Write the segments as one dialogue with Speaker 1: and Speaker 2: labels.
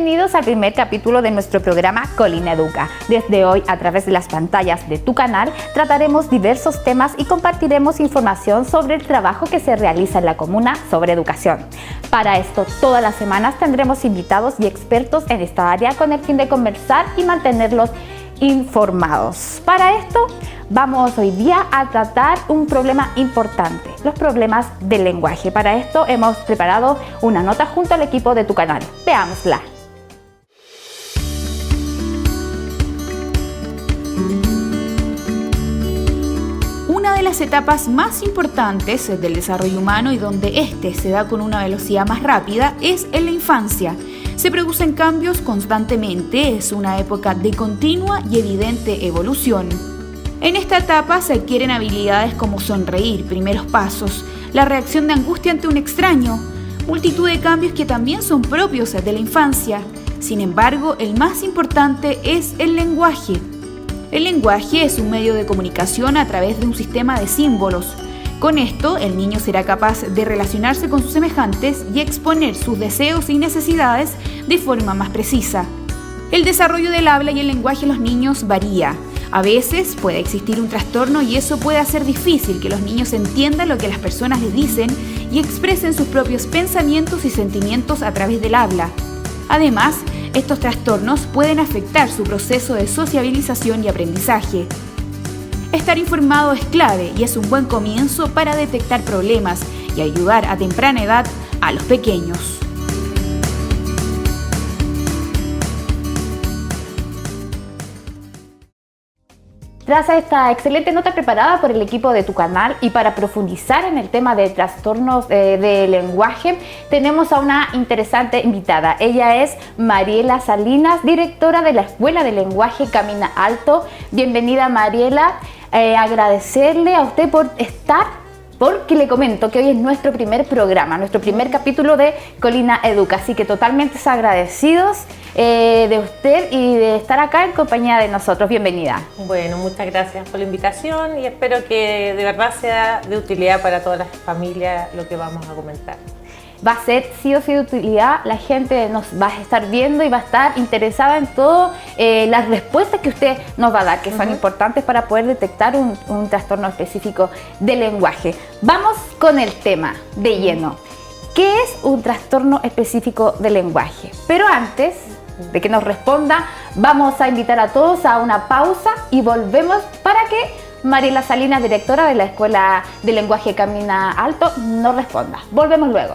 Speaker 1: Bienvenidos al primer capítulo de nuestro programa Colina Educa. Desde hoy, a través de las pantallas de tu canal, trataremos diversos temas y compartiremos información sobre el trabajo que se realiza en la comuna sobre educación. Para esto, todas las semanas tendremos invitados y expertos en esta área con el fin de conversar y mantenerlos informados. Para esto, vamos hoy día a tratar un problema importante, los problemas del lenguaje. Para esto hemos preparado una nota junto al equipo de tu canal. Veámosla.
Speaker 2: Una de las etapas más importantes del desarrollo humano y donde este se da con una velocidad más rápida es en la infancia. Se producen cambios constantemente, es una época de continua y evidente evolución. En esta etapa se adquieren habilidades como sonreír, primeros pasos, la reacción de angustia ante un extraño, multitud de cambios que también son propios de la infancia. Sin embargo, el más importante es el lenguaje. El lenguaje es un medio de comunicación a través de un sistema de símbolos. Con esto, el niño será capaz de relacionarse con sus semejantes y exponer sus deseos y necesidades de forma más precisa. El desarrollo del habla y el lenguaje en los niños varía. A veces puede existir un trastorno y eso puede hacer difícil que los niños entiendan lo que las personas les dicen y expresen sus propios pensamientos y sentimientos a través del habla. Además, estos trastornos pueden afectar su proceso de sociabilización y aprendizaje. Estar informado es clave y es un buen comienzo para detectar problemas y ayudar a temprana edad a los pequeños.
Speaker 1: Tras esta excelente nota preparada por el equipo de tu canal y para profundizar en el tema de trastornos de lenguaje, tenemos a una interesante invitada. Ella es Mariela Salinas, directora de la Escuela de Lenguaje Camina Alto. Bienvenida, Mariela. Agradecerle a usted por estar, porque le comento que hoy es nuestro primer programa, nuestro primer capítulo de Colina Educa, así que totalmente agradecidos de usted y de estar acá en compañía de nosotros. Bienvenida.
Speaker 3: Bueno, muchas gracias por la invitación y espero que de verdad sea de utilidad para todas las familias lo que vamos a comentar.
Speaker 1: Va a ser sí o sí de utilidad, la gente nos va a estar viendo y va a estar interesada en todas las respuestas que usted nos va a dar, que son importantes para poder detectar un trastorno específico del lenguaje. Vamos con el tema de lleno. ¿Qué es un trastorno específico del lenguaje? Pero antes de que nos responda, vamos a invitar a todos a una pausa y volvemos para que Mariela Salinas, directora de la Escuela de Lenguaje Camina Alto, nos responda. Volvemos luego.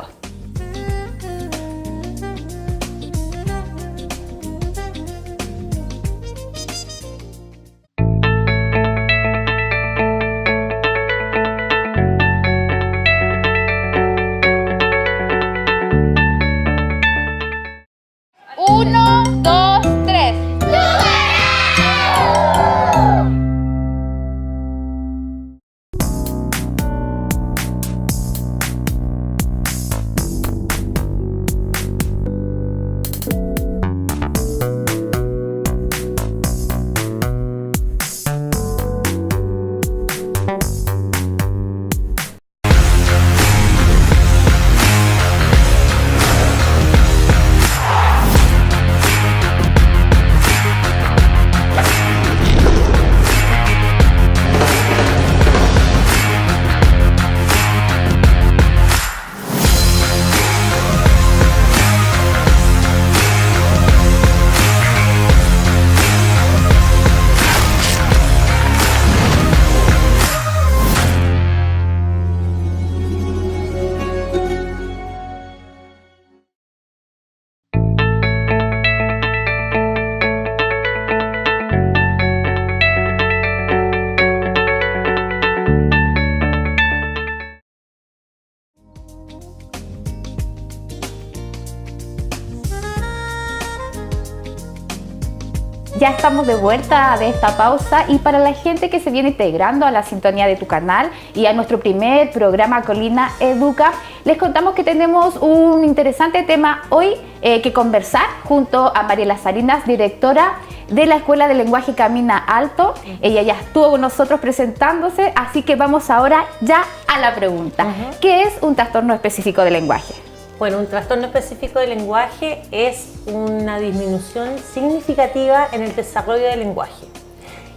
Speaker 1: Ya estamos de vuelta de esta pausa y para la gente que se viene integrando a la sintonía de tu canal y a nuestro primer programa Colina Educa, les contamos que tenemos un interesante tema hoy que conversar junto a Mariela Salinas, directora de la Escuela de Lenguaje Camina Alto. Ella ya estuvo con nosotros presentándose, así que vamos ahora ya a la pregunta. ¿Qué es un trastorno específico de lenguaje?
Speaker 3: Bueno, un trastorno específico del lenguaje es una disminución significativa en el desarrollo del lenguaje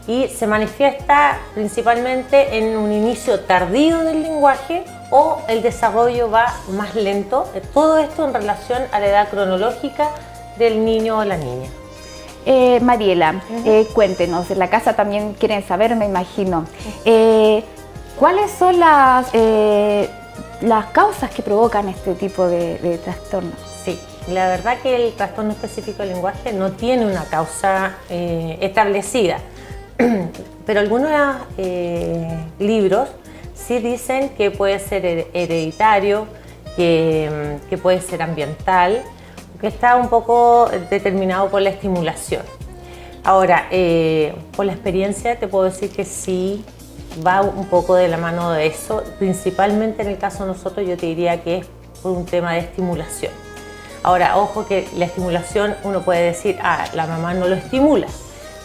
Speaker 3: y se manifiesta principalmente en un inicio tardío del lenguaje o el desarrollo va más lento. Todo esto en relación a la edad cronológica del niño o la niña.
Speaker 1: Mariela, cuéntenos, en la casa también quieren saber, me imagino, ¿cuáles son las causas que provocan este tipo de trastornos?
Speaker 3: Sí, la verdad que el trastorno específico del lenguaje no tiene una causa establecida, pero algunos libros sí dicen que puede ser hereditario, que puede ser ambiental, que está un poco determinado por la estimulación. Ahora, por la experiencia te puedo decir que sí va un poco de la mano de eso, principalmente en el caso de nosotros yo te diría que es por un tema de estimulación. Ahora, ojo que la estimulación uno puede decir, la mamá no lo estimula,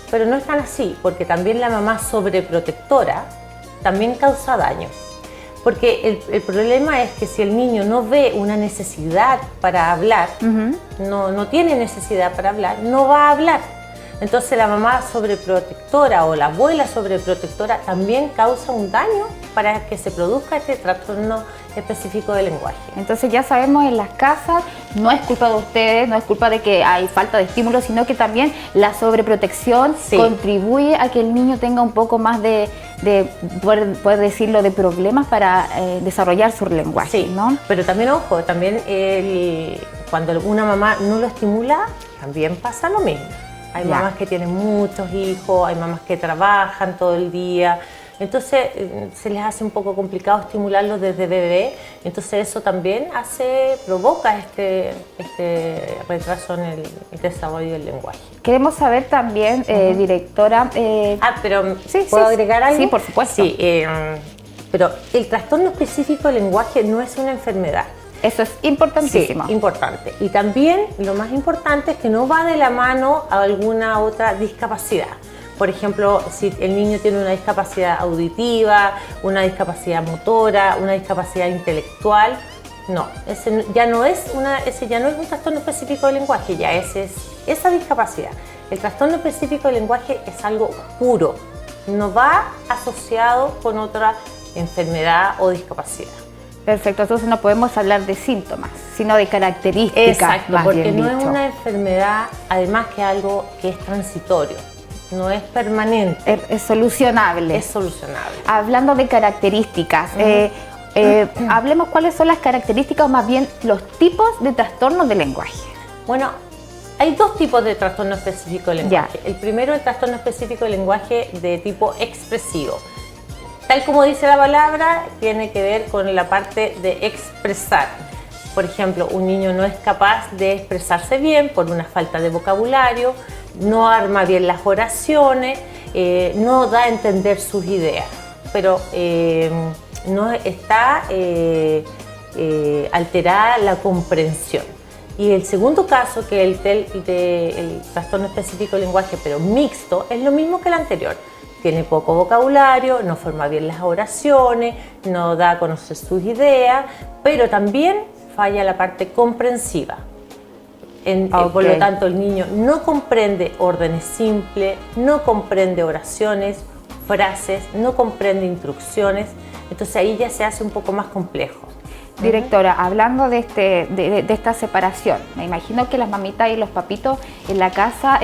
Speaker 3: pero no es tan así, porque también la mamá sobreprotectora también causa daño. Porque el problema es que si el niño no ve una necesidad para hablar, no tiene necesidad para hablar, no va a hablar. Entonces la mamá sobreprotectora o la abuela sobreprotectora también causa un daño para que se produzca este trastorno específico del lenguaje.
Speaker 1: Entonces ya sabemos, en las casas no es culpa de ustedes, no es culpa de que hay falta de estímulo, sino que también la sobreprotección contribuye a que el niño tenga un poco más de poder decirlo, de problemas para desarrollar su lenguaje, ¿no?
Speaker 3: Pero también, ojo, también cuando una mamá no lo estimula, también pasa lo mismo. Hay mamás que tienen muchos hijos, hay mamás que trabajan todo el día, entonces se les hace un poco complicado estimularlos desde bebé, entonces eso también provoca este retraso en el desarrollo del lenguaje.
Speaker 1: Queremos saber también, directora...
Speaker 3: pero ¿puedo agregar algo?
Speaker 1: Sí, por supuesto.
Speaker 3: Sí, pero el trastorno específico del lenguaje no es una enfermedad.
Speaker 1: Eso es importantísimo.
Speaker 3: Sí, importante. Y también lo más importante es que no va de la mano a alguna otra discapacidad. Por ejemplo, si el niño tiene una discapacidad auditiva, una discapacidad motora, una discapacidad intelectual, no, ese ya no es un trastorno específico del lenguaje, ya es esa discapacidad. El trastorno específico del lenguaje es algo puro, no va asociado con otra enfermedad o discapacidad.
Speaker 1: Perfecto, entonces no podemos hablar de síntomas, sino de características.
Speaker 3: Exacto, porque no es una enfermedad, además que algo que es transitorio, no es permanente.
Speaker 1: Es solucionable.
Speaker 3: Es solucionable.
Speaker 1: Hablando de características, hablemos cuáles son las características, o más bien los tipos de trastornos del lenguaje.
Speaker 3: Bueno, hay dos tipos de trastorno específico del lenguaje. El primero, el trastorno específico del lenguaje de tipo expresivo. Tal como dice la palabra, tiene que ver con la parte de expresar. Por ejemplo, un niño no es capaz de expresarse bien por una falta de vocabulario, no arma bien las oraciones, no da a entender sus ideas, pero no está alterada la comprensión. Y el segundo caso, que es el trastorno específico del lenguaje, pero mixto, es lo mismo que el anterior. Tiene poco vocabulario, no forma bien las oraciones, no da a conocer sus ideas, pero también falla la parte comprensiva. Por lo tanto, el niño no comprende órdenes simples, no comprende oraciones, frases, no comprende instrucciones, entonces ahí ya se hace un poco más complejo.
Speaker 1: Directora, hablando de esta separación, me imagino que las mamitas y los papitos en la casa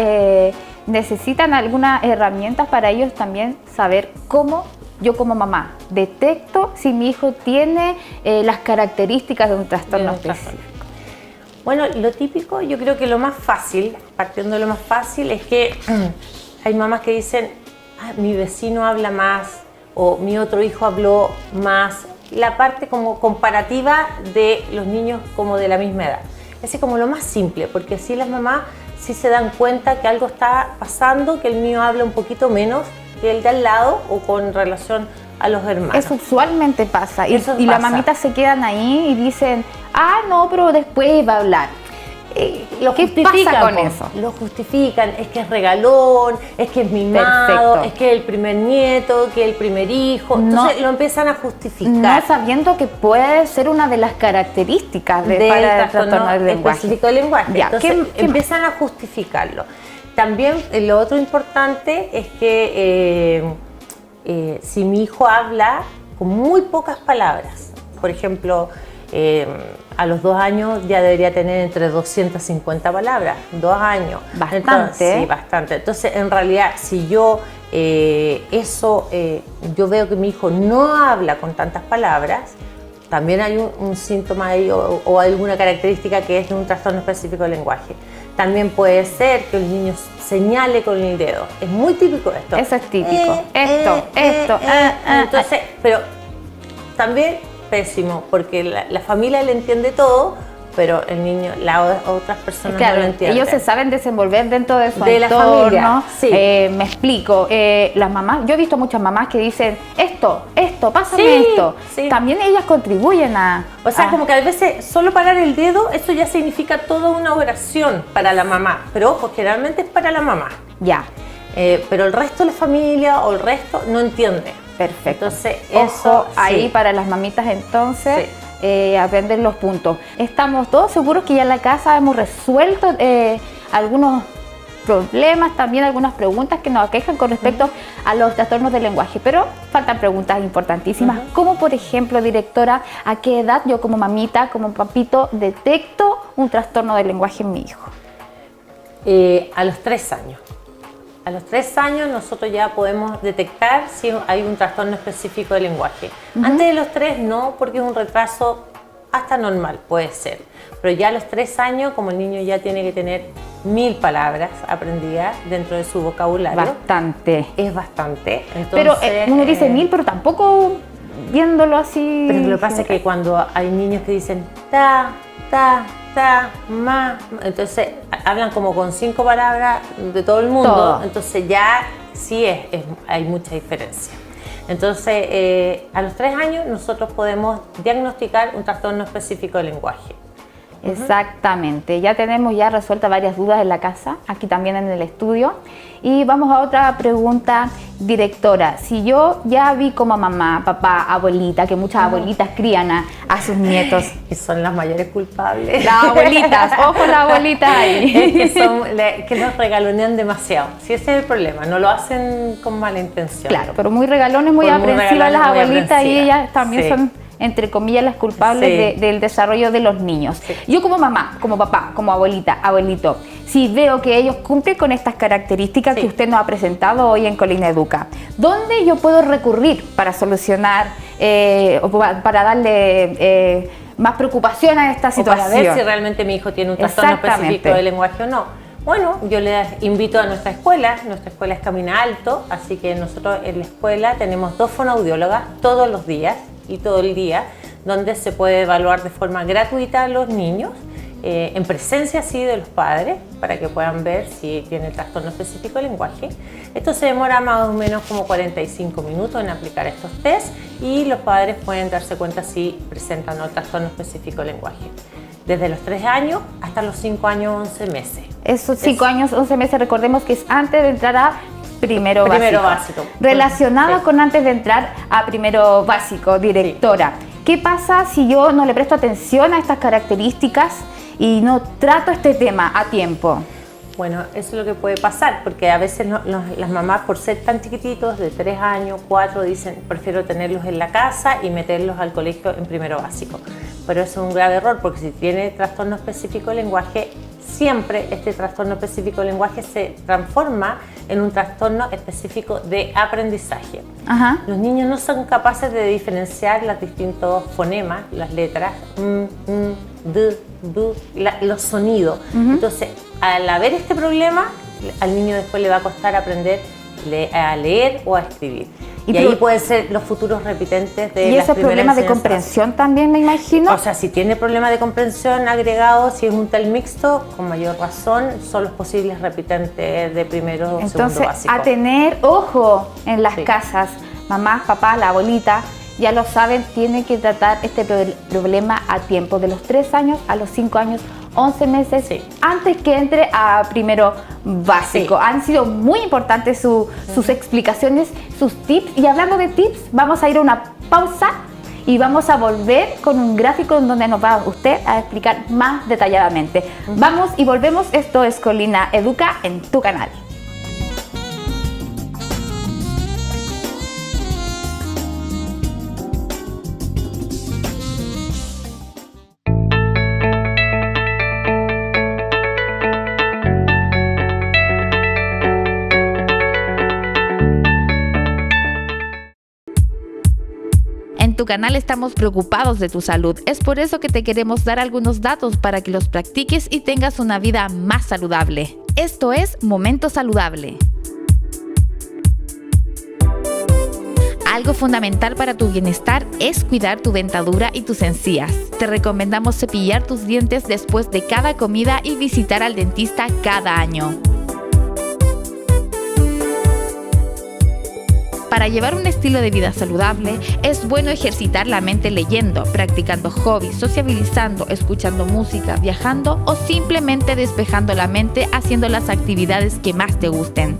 Speaker 1: necesitan algunas herramientas para ellos también saber cómo yo como mamá detecto si mi hijo tiene las características de un trastorno específico.
Speaker 3: Bueno, lo típico, yo creo que lo más fácil, partiendo de lo más fácil, es que hay mamás que dicen, mi vecino habla más o mi otro hijo habló más. La parte como comparativa de los niños como de la misma edad. Ese es como lo más simple, porque así las mamás sí se dan cuenta que algo está pasando, que el mío habla un poquito menos que el de al lado o con relación a los hermanos.
Speaker 1: Eso usualmente pasa. Y las mamitas se quedan ahí y dicen, no, pero después va a hablar. ¿Qué pasa con eso?
Speaker 3: Lo justifican, es que es regalón, es que es mimado,
Speaker 1: Perfecto.
Speaker 3: es que es el primer nieto, que es el primer hijo. Entonces lo empiezan a justificar.
Speaker 1: No sabiendo que puede ser una de las características para el trastorno del lenguaje.
Speaker 3: Específico del lenguaje.
Speaker 1: Ya,
Speaker 3: Entonces
Speaker 1: ¿qué
Speaker 3: empiezan a justificarlo. También lo otro importante es que si mi hijo habla con muy pocas palabras, por ejemplo, a los 2 años ya debería tener entre 250 palabras, 2 años.
Speaker 1: Bastante.
Speaker 3: Entonces, sí, bastante. Entonces, en realidad, si yo yo veo que mi hijo no habla con tantas palabras, también hay un síntoma ahí o alguna característica que es de un trastorno específico del lenguaje. También puede ser que el niño señale con el dedo. Es muy típico esto.
Speaker 1: Eso es típico. Esto.
Speaker 3: Entonces, pero también pésimo, porque la familia le entiende todo, pero el niño, las otras personas
Speaker 1: Claro,
Speaker 3: no lo entienden.
Speaker 1: ellos se saben desenvolver dentro de su
Speaker 3: De la
Speaker 1: entorno.
Speaker 3: familia, sí.
Speaker 1: Me explico. Las mamás, yo he visto muchas mamás que dicen esto, pásame
Speaker 3: Sí,
Speaker 1: esto.
Speaker 3: sí.
Speaker 1: También ellas contribuyen
Speaker 3: O sea, como que a veces solo parar el dedo, eso ya significa toda una oración para la mamá. Pero ojo, generalmente es para la mamá.
Speaker 1: Ya,
Speaker 3: Pero el resto de la familia o el resto no entiende.
Speaker 1: perfecto.
Speaker 3: Entonces,
Speaker 1: ojo
Speaker 3: eso
Speaker 1: ahí
Speaker 3: sí.
Speaker 1: para las mamitas entonces.
Speaker 3: Sí.
Speaker 1: Aprender los puntos. Estamos todos seguros que ya en la casa hemos resuelto algunos problemas, también algunas preguntas que nos aquejan con respecto a los trastornos del lenguaje, pero faltan preguntas importantísimas, como por ejemplo, directora, ¿a qué edad yo como mamita, como papito, detecto un trastorno del lenguaje en mi hijo?
Speaker 3: A los 3 años. A los 3 años nosotros ya podemos detectar si hay un trastorno específico del lenguaje. Antes de los 3 no, porque es un retraso hasta normal, puede ser. Pero ya a los 3 años, como el niño ya tiene que tener 1000 palabras aprendidas dentro de su vocabulario.
Speaker 1: Bastante.
Speaker 3: Es bastante.
Speaker 1: Pero
Speaker 3: Entonces,
Speaker 1: uno dice 1000, pero tampoco viéndolo así.
Speaker 3: Pero lo que pasa es que cuando hay niños que dicen ta, ma, entonces hablan como con 5 palabras de todo el mundo,
Speaker 1: Todo.
Speaker 3: entonces ya sí hay mucha diferencia. Entonces, a los 3 años nosotros podemos diagnosticar un trastorno específico del lenguaje.
Speaker 1: Exactamente, ya tenemos resueltas varias dudas en la casa, aquí también en el estudio. Y vamos a otra pregunta, directora. Si yo ya vi como mamá, papá, abuelita, que muchas abuelitas crían a sus nietos.
Speaker 3: Y son las mayores culpables.
Speaker 1: Las abuelitas, ojo las abuelitas ahí.
Speaker 3: Es que los regalonean demasiado. Si ese es el problema, no lo hacen con mala intención.
Speaker 1: Claro, pero muy regalones, muy
Speaker 3: Muy
Speaker 1: aprensivas las
Speaker 3: regalones, muy
Speaker 1: abuelitas y
Speaker 3: aprensivas.
Speaker 1: ellas también
Speaker 3: Sí.
Speaker 1: son, entre comillas, las culpables
Speaker 3: Sí.
Speaker 1: del desarrollo de los niños.
Speaker 3: Sí.
Speaker 1: Yo como mamá, como papá, como abuelita, abuelito, si veo que ellos cumplen con estas características
Speaker 3: Sí.
Speaker 1: que usted nos ha presentado hoy en Colina Educa, ¿dónde yo puedo recurrir para solucionar o para darle más preocupación a esta
Speaker 3: O
Speaker 1: situación?
Speaker 3: para ver si realmente mi hijo tiene un trastorno
Speaker 1: Exactamente.
Speaker 3: específico de lenguaje o no. Bueno, yo les invito a nuestra escuela es Camina Alto, así que nosotros en la escuela tenemos 2 fonoaudiólogas todos los días y todo el día, donde se puede evaluar de forma gratuita a los niños, en presencia sí de los padres, para que puedan ver si tiene el trastorno específico de lenguaje. Esto se demora más o menos como 45 minutos en aplicar estos test y los padres pueden darse cuenta si presentan el trastorno específico de lenguaje. Desde los 3 años hasta los 5 años 11 meses.
Speaker 1: Esos 5 años, 11 meses, recordemos que es antes de entrar a primero básico.
Speaker 3: Sí.
Speaker 1: Relacionado con antes de entrar a primero básico, directora. ¿Qué pasa si yo no le presto atención a estas características y no trato este tema a tiempo?
Speaker 3: Bueno, eso es lo que puede pasar, porque a veces las mamás, por ser tan chiquititos, de 3 años, 4, dicen, prefiero tenerlos en la casa y meterlos al colegio en primero básico. Pero eso es un grave error, porque si tiene trastorno específico de lenguaje, siempre este trastorno específico de lenguaje se transforma en un trastorno específico de aprendizaje.
Speaker 1: Ajá.
Speaker 3: Los niños no son capaces de diferenciar los distintos fonemas, las letras, d, du, los sonidos. Entonces, al haber este problema, al niño después le va a costar aprender a leer o a escribir. Y ahí pueden ser los futuros repitentes de
Speaker 1: ¿Y
Speaker 3: las
Speaker 1: esos
Speaker 3: primeras
Speaker 1: problemas de
Speaker 3: enseñanzas
Speaker 1: comprensión también, me imagino?
Speaker 3: O sea, si tiene problemas de comprensión agregado, si es un TEL mixto, con mayor razón, son los posibles repitentes de primero o segundo
Speaker 1: Entonces,
Speaker 3: básico.
Speaker 1: a tener ojo en las
Speaker 3: Sí.
Speaker 1: casas, mamás, papás, la abuelita, ya lo saben, tienen que tratar este problema a tiempo, de los 3 años a los 5 años, 11 meses,
Speaker 3: Sí.
Speaker 1: antes que entre a primero básico.
Speaker 3: Sí.
Speaker 1: Han sido muy importantes sus explicaciones, sus tips. Y hablando de tips, vamos a ir a una pausa y vamos a volver con un gráfico en donde nos va usted a explicar más detalladamente. Vamos y volvemos. Esto es Colina Educa en tu canal. En tu canal estamos preocupados de tu salud. Es por eso que te queremos dar algunos datos para que los practiques y tengas una vida más saludable. Esto es Momento Saludable. Algo fundamental para tu bienestar es cuidar tu dentadura y tus encías. Te recomendamos cepillar tus dientes después de cada comida y visitar al dentista cada año. Para llevar un estilo de vida saludable, es bueno ejercitar la mente leyendo, practicando hobbies, sociabilizando, escuchando música, viajando o simplemente despejando la mente haciendo las actividades que más te gusten.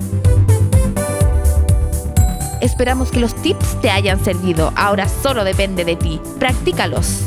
Speaker 1: Esperamos que los tips te hayan servido. Ahora solo depende de ti. Practícalos.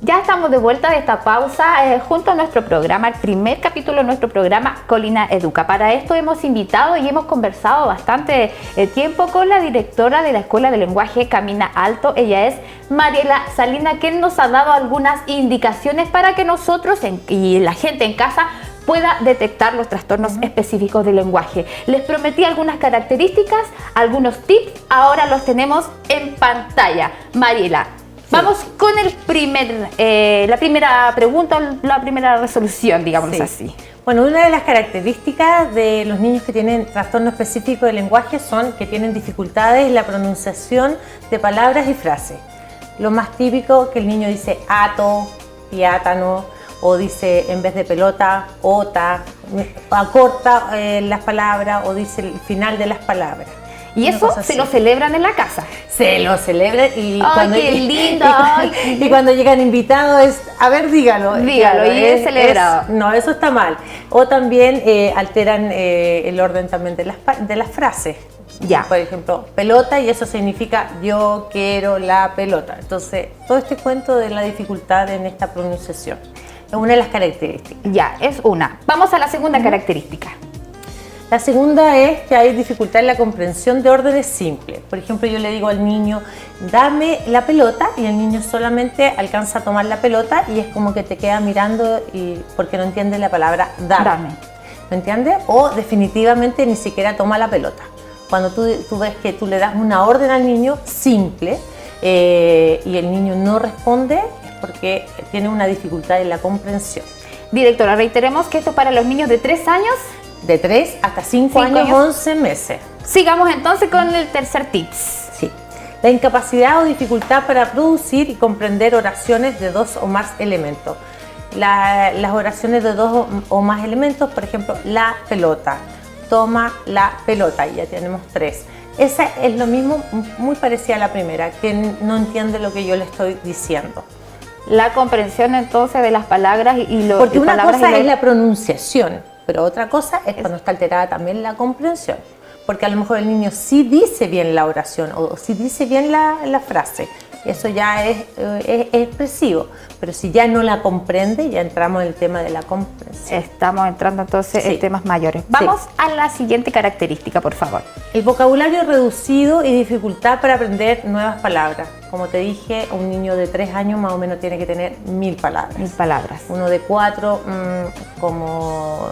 Speaker 1: Ya estamos de vuelta de esta pausa junto a nuestro programa, el primer capítulo de nuestro programa Colina Educa. Para esto hemos invitado y hemos conversado bastante tiempo con la directora de la Escuela de Lenguaje Camina Alto. Ella es Mariela Salina, quien nos ha dado algunas indicaciones para que nosotros y la gente en casa pueda detectar los trastornos específicos del lenguaje. Les prometí algunas características, algunos tips, ahora los tenemos en pantalla. Mariela, vamos con la primera pregunta, la primera resolución, digamos así.
Speaker 3: Bueno, una de las características de los niños que tienen trastorno específico del lenguaje son que tienen dificultades en la pronunciación de palabras y frases. Lo más típico que el niño dice ato, piátano, o dice en vez de pelota, ota, acorta las palabras o dice el final de las palabras.
Speaker 1: Y eso se lo celebran en la casa.
Speaker 3: Se lo celebran y
Speaker 1: qué lindo.
Speaker 3: Y cuando llegan invitados es, a ver, dígalo.
Speaker 1: Dígalo, y es celebrado.
Speaker 3: No, eso está mal. O también alteran el orden también de las frases.
Speaker 1: Ya.
Speaker 3: Por ejemplo, pelota, y eso significa yo quiero la pelota. Entonces, todo este cuento de la dificultad en esta pronunciación es una de las características.
Speaker 1: Ya, es una. Vamos a la segunda característica.
Speaker 3: La segunda es que hay dificultad en la comprensión de órdenes simples. Por ejemplo, yo le digo al niño, dame la pelota, y el niño solamente alcanza a tomar la pelota y es como que te queda mirando porque no entiende la palabra dame. ¿Me entiendes? O definitivamente ni siquiera toma la pelota. Cuando tú ves que tú le das una orden al niño simple y el niño no responde, es porque tiene una dificultad en la comprensión.
Speaker 1: Directora, reiteremos que esto es para los niños de 3 años.
Speaker 3: De 3 hasta 5 años, 11 meses.
Speaker 1: Sigamos entonces con el tercer tips.
Speaker 3: Sí. La incapacidad o dificultad para producir y comprender oraciones de 2 o más elementos. Las oraciones de 2 o más elementos, por ejemplo, la pelota. Toma la pelota, y ya tenemos 3. Esa es lo mismo, muy parecida a la primera, que no entiende lo que yo le estoy diciendo.
Speaker 1: La comprensión entonces de las palabras
Speaker 3: Porque una cosa es la pronunciación, pero otra cosa es cuando está alterada también la comprensión. Porque a lo mejor el niño sí dice bien la oración o sí dice bien la frase. Eso ya es expresivo. Pero si ya no la comprende, ya entramos en el tema de la comprensión.
Speaker 1: Estamos entrando entonces en temas mayores. Vamos a la siguiente característica, por favor.
Speaker 3: El vocabulario reducido y dificultad para aprender nuevas palabras. Como te dije, un niño de 3 años más o menos tiene que tener 1000 palabras.
Speaker 1: 1000 palabras.
Speaker 3: Uno de 4, como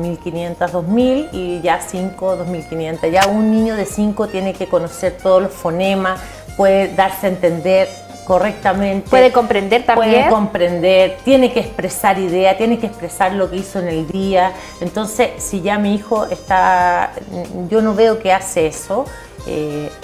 Speaker 3: 1500, 2000 y ya 5, 2500. Ya un niño de 5 tiene que conocer todos los fonemas, puede darse a entender correctamente.
Speaker 1: Puede comprender también.
Speaker 3: Puede comprender, tiene que expresar ideas, tiene que expresar lo que hizo en el día. Entonces, si ya mi hijo está, yo no veo que hace eso,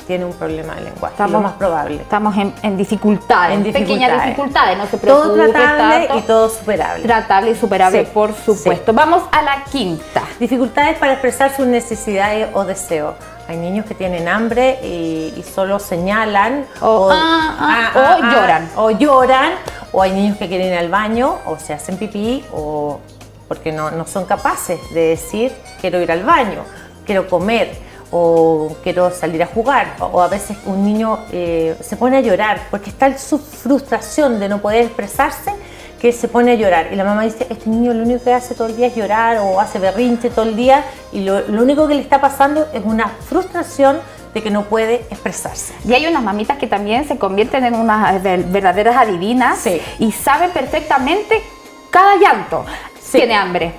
Speaker 3: tiene un problema de lenguaje, es lo más probable.
Speaker 1: Estamos en dificultades, pequeñas dificultades, no se
Speaker 3: todo
Speaker 1: preocupe
Speaker 3: tratable
Speaker 1: tanto.
Speaker 3: y todo superable.
Speaker 1: Tratable y superable,
Speaker 3: Sí,
Speaker 1: por supuesto.
Speaker 3: sí.
Speaker 1: Vamos a la quinta.
Speaker 3: Dificultades para expresar sus necesidades o deseos. Hay niños que tienen hambre y solo señalan
Speaker 1: O lloran.
Speaker 3: O lloran, o hay niños que quieren ir al baño o se hacen pipí o porque no son capaces de decir quiero ir al baño, quiero comer o quiero salir a jugar. O a veces un niño se pone a llorar porque está en su frustración de no poder expresarse, que se pone a llorar y la mamá dice, este niño lo único que hace todo el día es llorar o hace berrinche todo el día y lo único que le está pasando es una frustración de que no puede expresarse.
Speaker 1: Y hay unas mamitas que también se convierten en unas verdaderas adivinas,
Speaker 3: Sí.
Speaker 1: y saben perfectamente cada llanto.
Speaker 3: Sí.
Speaker 1: Tiene hambre,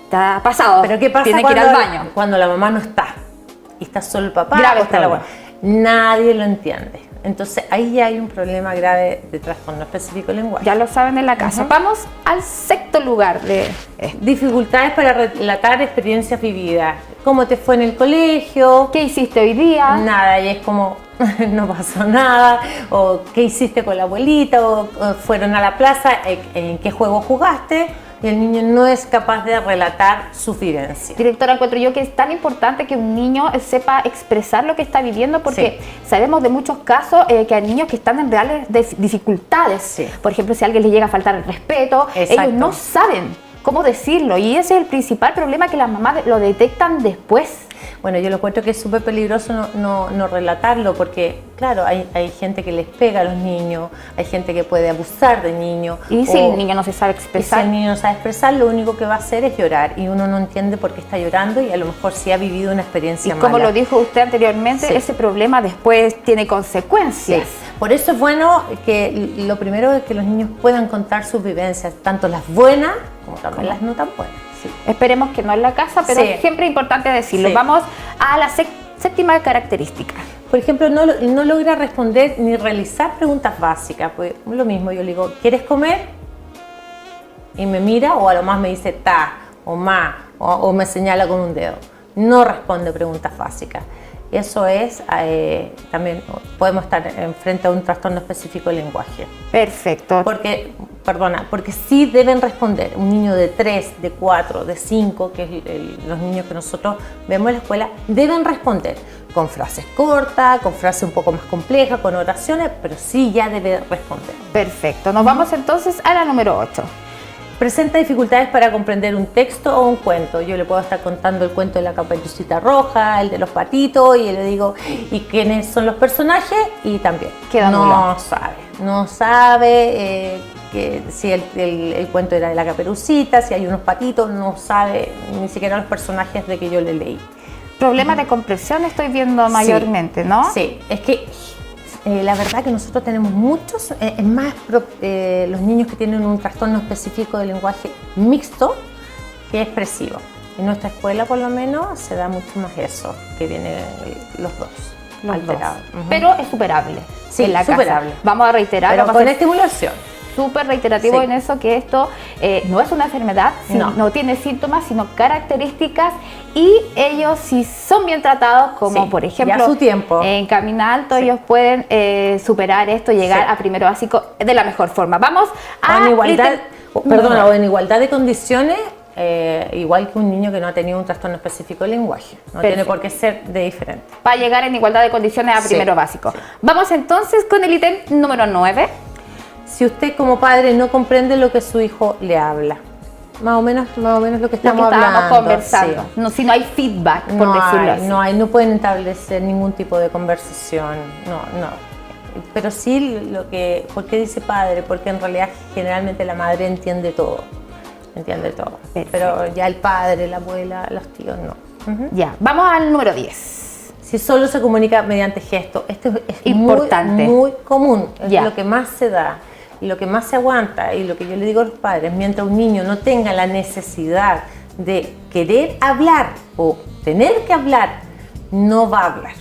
Speaker 1: está pasado,
Speaker 3: Pero ¿qué pasa
Speaker 1: tiene que ir al baño.
Speaker 3: cuando la mamá no está y está solo el papá?
Speaker 1: Grave
Speaker 3: o está la
Speaker 1: problema.
Speaker 3: abuela? Nadie lo entiende. Entonces ahí ya hay un problema grave de trastorno específico del lenguaje.
Speaker 1: Ya lo saben en la casa. Vamos al sexto lugar de
Speaker 3: Dificultades para relatar experiencias vividas. ¿Cómo te fue en el colegio?
Speaker 1: ¿qué hiciste hoy día?
Speaker 3: Nada, y es como, no pasó nada, o qué hiciste con la abuelita, o fueron a la plaza, en qué juego jugaste, y el niño no es capaz de relatar su vivencia.
Speaker 1: Directora, encuentro yo que es tan importante que un niño sepa expresar lo que está viviendo, porque sabemos de muchos casos que hay niños que están en reales dificultades.
Speaker 3: Sí.
Speaker 1: Por ejemplo, si a alguien le llega a faltar el respeto,
Speaker 3: Exacto.
Speaker 1: ellos no saben cómo decirlo, y ese es el principal problema, que las mamás lo detectan después.
Speaker 3: Bueno, yo lo encuentro que es súper peligroso no relatarlo porque, claro, hay gente que les pega a los niños, hay gente que puede abusar de niños.
Speaker 1: Y si el niño no se sabe
Speaker 3: Y si
Speaker 1: expresar,
Speaker 3: el niño no sabe expresar, lo único que va a hacer es llorar y uno no entiende por qué está llorando y a lo mejor sí ha vivido una
Speaker 1: y
Speaker 3: experiencia
Speaker 1: como
Speaker 3: mala.
Speaker 1: lo dijo usted anteriormente,
Speaker 3: Sí.
Speaker 1: ese problema después tiene
Speaker 3: Sí.
Speaker 1: consecuencias.
Speaker 3: Por eso es bueno que lo primero es que los niños puedan contar sus vivencias, tanto las buenas como también las no tan buenas. Sí.
Speaker 1: Esperemos que no en la casa, pero
Speaker 3: Sí.
Speaker 1: siempre es importante decirlo.
Speaker 3: Sí.
Speaker 1: Vamos a la séptima característica.
Speaker 3: Por ejemplo, no logra responder ni realizar preguntas básicas. Pues lo mismo, yo le digo, ¿quieres comer? Y me mira o a lo más me dice ta o ma o me señala con un dedo. No responde preguntas básicas. Eso es, también podemos estar frente a un trastorno específico del lenguaje.
Speaker 1: Perfecto.
Speaker 3: Porque sí deben responder. Un niño de 3, de 4, de 5, que es los niños que nosotros vemos en la escuela, deben responder con frases cortas, con frases un poco más complejas, con oraciones, pero sí ya debe responder.
Speaker 1: Perfecto. Nos vamos entonces a la número 8.
Speaker 3: Presenta dificultades para comprender un texto o un cuento. Yo le puedo estar contando el cuento de la Caperucita Roja, el de los patitos, y le digo, ¿y quiénes son los personajes? Y también
Speaker 1: Queda nulo.
Speaker 3: no sabe que si el cuento era de la Caperucita, si hay unos patitos, no sabe ni siquiera los personajes de que yo le leí.
Speaker 1: Problemas de comprensión estoy viendo mayormente, ¿no?
Speaker 3: Sí, es que la verdad que nosotros tenemos muchos, es más los niños que tienen un trastorno específico de lenguaje mixto que expresivo. En nuestra escuela por lo menos se da mucho más eso, que vienen los dos alterados.
Speaker 1: Dos. Pero es superable.
Speaker 3: Sí,
Speaker 1: en la
Speaker 3: superable.
Speaker 1: casa. Vamos a reiterar,
Speaker 3: Pero
Speaker 1: vamos a
Speaker 3: con
Speaker 1: ser
Speaker 3: estimulación.
Speaker 1: súper reiterativo
Speaker 3: Sí.
Speaker 1: en eso, que esto no es una enfermedad, no tiene síntomas, sino características, y ellos, si son bien tratados, como
Speaker 3: Sí,
Speaker 1: por ejemplo
Speaker 3: ya a su tiempo.
Speaker 1: en Camino Alto,
Speaker 3: Sí.
Speaker 1: ellos pueden superar esto, llegar
Speaker 3: Sí.
Speaker 1: a primero básico de la mejor forma. Vamos a
Speaker 3: En igualdad,
Speaker 1: ítem-
Speaker 3: o en igualdad de condiciones, igual que un niño que no ha tenido un trastorno específico de lenguaje. No tiene
Speaker 1: Perfecto.
Speaker 3: por qué ser de diferente.
Speaker 1: para llegar en igualdad de condiciones a
Speaker 3: Sí,
Speaker 1: primero básico.
Speaker 3: sí.
Speaker 1: Vamos entonces con el ítem número 9.
Speaker 3: Si usted como padre no comprende lo que su hijo le habla, más o menos lo que
Speaker 1: Lo que
Speaker 3: estamos
Speaker 1: estábamos
Speaker 3: hablando.
Speaker 1: conversando.
Speaker 3: Sí.
Speaker 1: No, si no hay feedback, por decirlo así.
Speaker 3: No pueden establecer ningún tipo de conversación, no. Pero sí ¿por qué dice padre? Porque en realidad generalmente la madre entiende todo.
Speaker 1: Perfecto.
Speaker 3: Pero ya el padre, la abuela, los tíos no. Ujú.
Speaker 1: Ya, vamos al número 10.
Speaker 3: Si solo se comunica mediante gestos, esto es
Speaker 1: Importante.
Speaker 3: muy común, es
Speaker 1: Ya.
Speaker 3: lo que más se da. lo que más se aguanta y lo que yo le digo a los padres, mientras un niño no tenga la necesidad de querer hablar o tener que hablar, no va a hablar.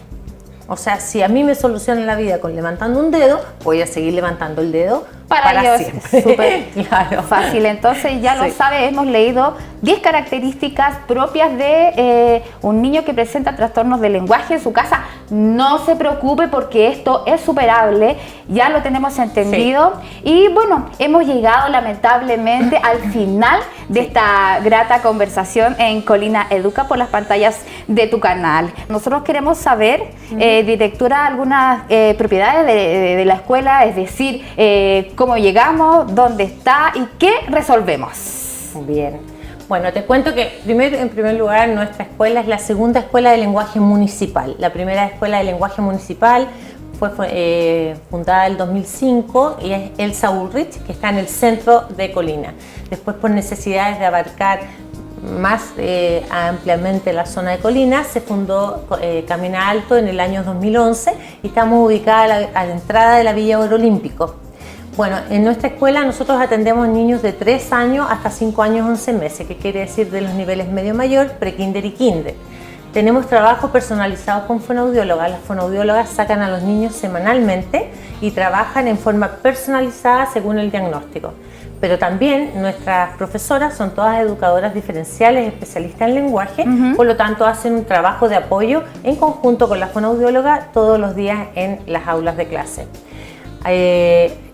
Speaker 3: O sea, si a mí me solucionan la vida con levantando un dedo, voy a seguir levantando el dedo para
Speaker 1: ellos
Speaker 3: siempre.
Speaker 1: Es súper
Speaker 3: claro.
Speaker 1: fácil. Entonces ya lo sabe, hemos leído 10 características propias de un niño que presenta trastornos de lenguaje en su casa. No se preocupe porque esto es superable, ya lo tenemos entendido. Y bueno, hemos llegado lamentablemente al final de esta grata conversación en Colina Educa por las pantallas de tu canal. Nosotros queremos saber, directora, algunas propiedades de la escuela, es decir, cómo llegamos, dónde está y qué resolvemos.
Speaker 3: Bien. Bueno, te cuento que en primer lugar nuestra escuela es la segunda escuela de lenguaje municipal. La primera escuela de lenguaje municipal fue fundada en el 2005 y es Elsa Ulrich, que está en el centro de Colina. Después, por necesidades de abarcar más ampliamente la zona de Colina, se fundó Camina Alto en el año 2011 y estamos ubicadas a la entrada de la Villa Oro Olímpico. Bueno, en nuestra escuela nosotros atendemos niños de 3 años hasta 5 años 11 meses, que quiere decir de los niveles medio mayor, pre-kinder y kinder. Tenemos trabajo personalizado con fonoaudiólogas. Las fonoaudiólogas sacan a los niños semanalmente y trabajan en forma personalizada según el diagnóstico. Pero también nuestras profesoras son todas educadoras diferenciales, especialistas en lenguaje, por lo tanto hacen un trabajo de apoyo en conjunto con la fonoaudióloga todos los días en las aulas de clase.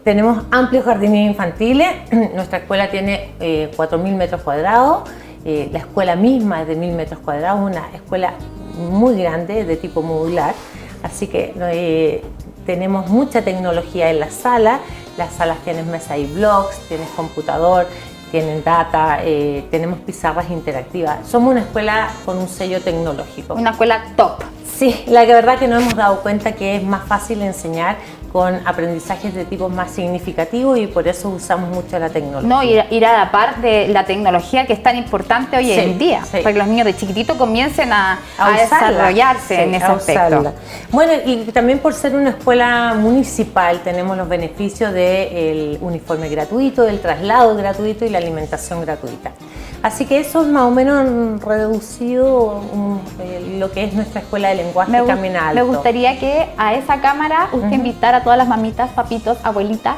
Speaker 3: Tenemos amplios jardines infantiles. Nuestra escuela tiene 4.000 metros cuadrados. La escuela misma es de 1.000 metros cuadrados, una escuela muy grande de tipo modular. Así que tenemos mucha tecnología en la sala. Las salas tienen mesa y blogs, tienes computador, tienen data, tenemos pizarras interactivas. Somos una escuela con un sello tecnológico.
Speaker 1: Una escuela top.
Speaker 3: Sí, la verdad que nos hemos dado cuenta que es más fácil enseñar con aprendizajes de tipo más significativos y por eso usamos mucho la tecnología.
Speaker 1: No, ir a la par de la tecnología que es tan importante hoy en día, para que los niños de chiquitito comiencen a desarrollarse en ese aspecto.
Speaker 3: Bueno, y también por ser una escuela municipal tenemos los beneficios del uniforme gratuito, del traslado gratuito y la alimentación gratuita. Así que eso es más o menos reducido lo que es nuestra escuela de lenguaje Camina Alto.
Speaker 1: Me gustaría que a esa cámara usted invitara a todas las mamitas, papitos, abuelitas,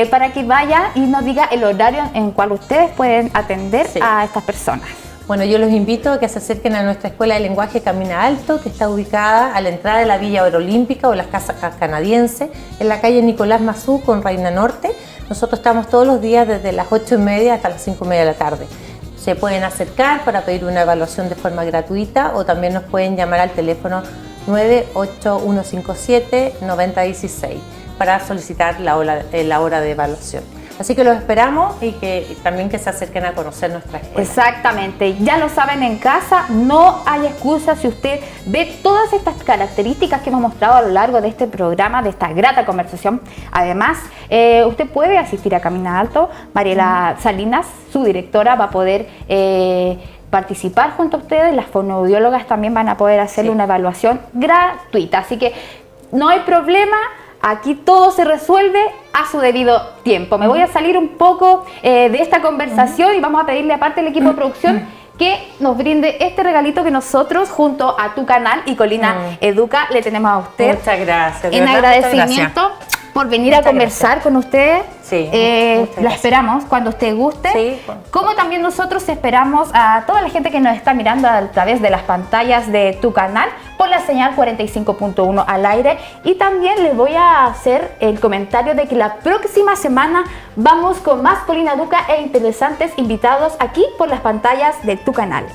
Speaker 1: para que vaya y nos diga el horario en cual ustedes pueden atender a estas personas.
Speaker 3: Bueno, yo los invito a que se acerquen a nuestra escuela de lenguaje Camina Alto, que está ubicada a la entrada de la Villa Oro Olímpica o las Casas Canadienses, en la calle Nicolás Mazú con Reina Norte. Nosotros estamos todos los días desde las 8:30 hasta las 5:30 de la tarde. Se pueden acercar para pedir una evaluación de forma gratuita o también nos pueden llamar al teléfono 98157-9016 para solicitar la hora de evaluación. Así que los esperamos y también que se acerquen a conocer nuestra escuela.
Speaker 1: Exactamente, ya lo saben en casa, no hay excusa si usted ve todas estas características que hemos mostrado a lo largo de este programa, de esta grata conversación. Además, usted puede asistir a Camina Alto. Mariela Salinas, su directora, va a poder participar junto a ustedes. Las fonoaudiólogas también van a poder hacerle una evaluación gratuita, así que no hay problema. Aquí todo se resuelve a su debido tiempo. Me voy a salir un poco de esta conversación y vamos a pedirle aparte al equipo de producción que nos brinde este regalito que nosotros junto a tu canal y Colina Educa le tenemos a usted.
Speaker 3: Muchas gracias.
Speaker 1: En agradecimiento por venir a conversar con usted.
Speaker 3: Sí,
Speaker 1: la esperamos cuando usted guste.
Speaker 3: Sí.
Speaker 1: Como también nosotros esperamos a toda la gente que nos está mirando a través de las pantallas de tu canal por la señal 45.1 al aire. Y también les voy a hacer el comentario de que la próxima semana vamos con más Colina Educa e interesantes invitados aquí por las pantallas de tu canal.